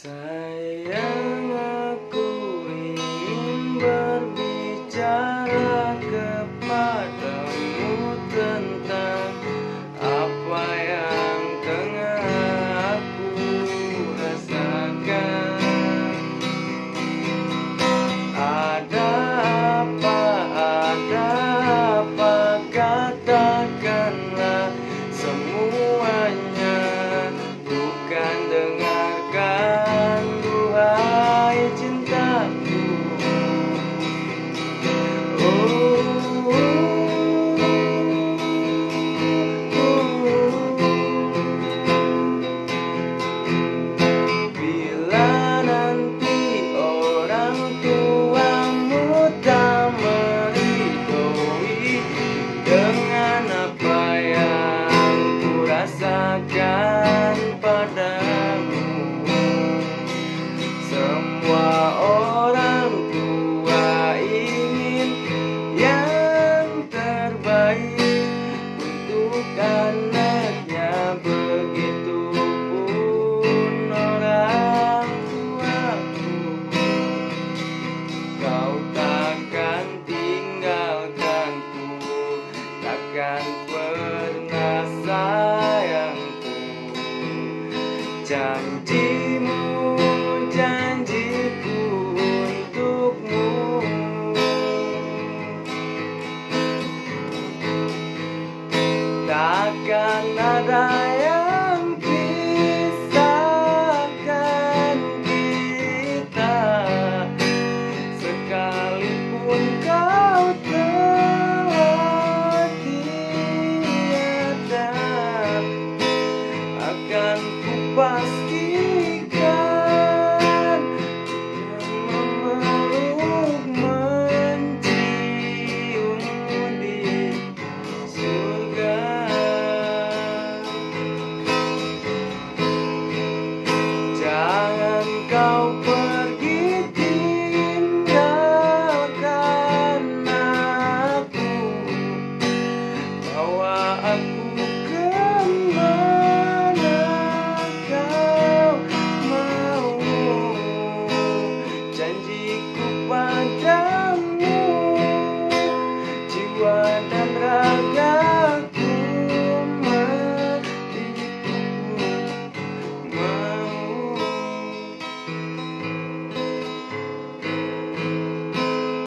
Sayang, aku ingin berbicara kepadamu tentang apa yang tengah aku rasakan. Ada apa, katakanlah semuanya. Bukan dengarkan duhai cintaku. Bila nanti orang tuamu tak meridhoi dengan apa yang ku rasakan padamu. Semua orang tua ingin yang terbaik untuk anaknya, begitupun orang tuaku. Kau takkan tinggalkanku, takkan pernah sayangku. Janjimu, janjiku untukmu. Takkan ada yang pisahkan kita, sekalipun kau telah tiada. Akan ku pastikan memeluk, menciummu di surga. Jangan kau pergi tinggalkan aku, bawa aku